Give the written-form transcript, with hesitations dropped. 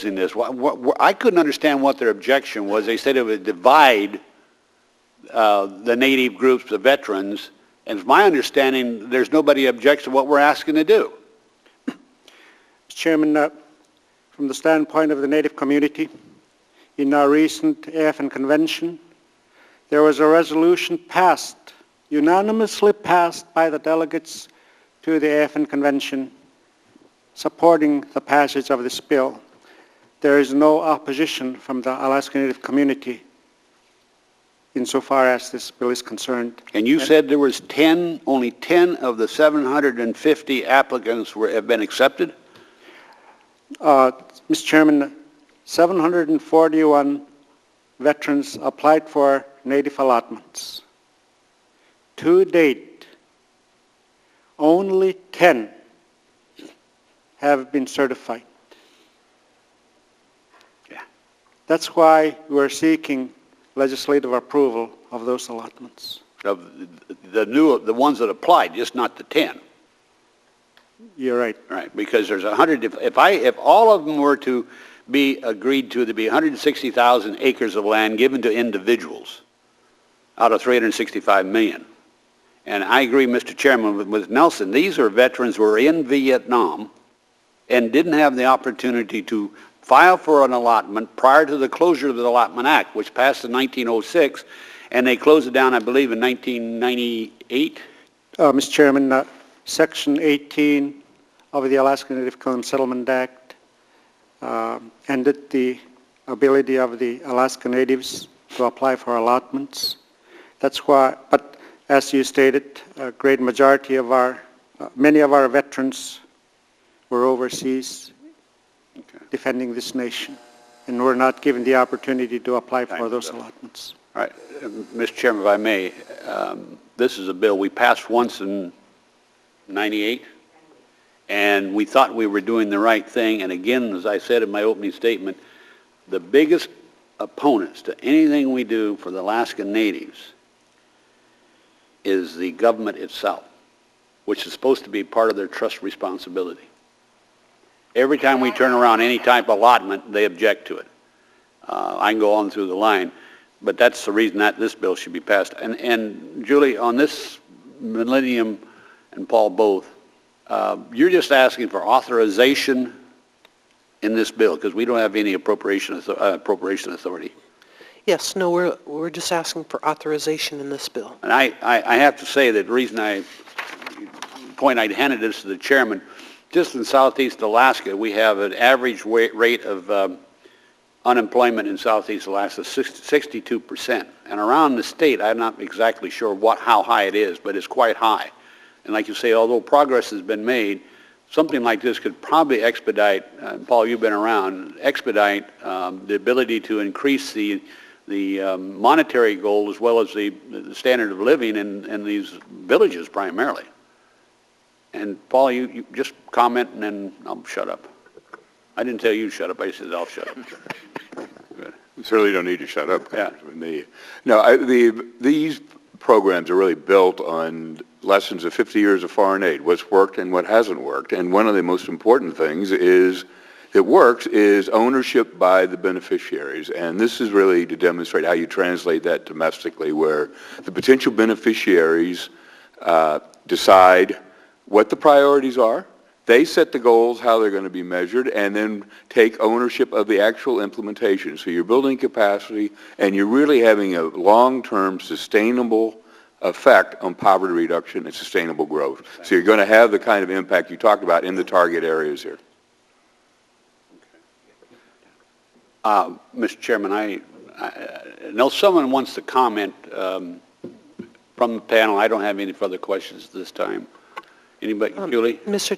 opposing this? I couldn't understand what their objection was. They said it would divide the Native groups, the veterans, and from my understanding, there's nobody objects to what we're asking to do. Mr. Chairman, from the standpoint of the Native community, in our recent AFN convention, there was a resolution passed, unanimously passed by the delegates to the AFN convention, supporting the passage of this bill. There is no opposition from the Alaska Native community insofar as this bill is concerned. And you said there was only 10 of the 750 applicants have been accepted? Mr. Chairman, 741 veterans applied for Native allotments. To date, only 10 have been certified. Yeah. That's why we're seeking legislative approval of those allotments. Of the ones that applied, just not the 10. You're right. Right, because there's 100, if all of them were to be agreed to, there'd be 160,000 acres of land given to individuals out of 365 million. And I agree, Mr. Chairman, with Nelson. These are veterans who were in Vietnam and didn't have the opportunity to file for an allotment prior to the closure of the Allotment Act, which passed in 1906, and they closed it down, I believe, in 1998. Mr. Chairman, Section 18 of the Alaska Native Claims Settlement Act ended the ability of the Alaska Natives to apply for allotments. That's why, but as you stated, a great majority of many of our veterans were overseas defending this nation, and were not given the opportunity to apply for those allotments. All right, Mr. Chairman, if I may, this is a bill we passed once in '98, and we thought we were doing the right thing. And again, as I said in my opening statement, the biggest opponents to anything we do for the Alaskan Natives is the government itself, which is supposed to be part of their trust responsibility. Every time we turn around any type of allotment, they object to it. I can go on through the line, but that's the reason that this bill should be passed. And Julie, on this Millennium and Paul both, you're just asking for authorization in this bill because we don't have any appropriation authority. Yes, no, we're just asking for authorization in this bill. And I have to say that the reason I handed this to the chairman, just in southeast Alaska, we have an average rate of unemployment in southeast Alaska, 62%. And around the state, I'm not exactly sure how high it is, but it's quite high. And like you say, although progress has been made, something like this could probably expedite, Paul, you've been around, expedite the ability to increase the monetary goal as well as the standard of living in these villages primarily. And Paul, you just comment and then I'll shut up. I didn't tell you to shut up. I said I'll shut up. Good. We certainly don't need to shut up. Yeah. These programs are really built on lessons of 50 years of foreign aid, what's worked and what hasn't worked. And one of the most important things that works is ownership by the beneficiaries. And this is really to demonstrate how you translate that domestically, where the potential beneficiaries decide what the priorities are, they set the goals, how they're going to be measured, and then take ownership of the actual implementation. So you're building capacity, and you're really having a long-term sustainable effect on poverty reduction and sustainable growth. So you're going to have the kind of impact you talked about in the target areas here. Mr. Chairman, I know someone wants to comment from the panel. I don't have any further questions this time. Anybody, Julie? Mr.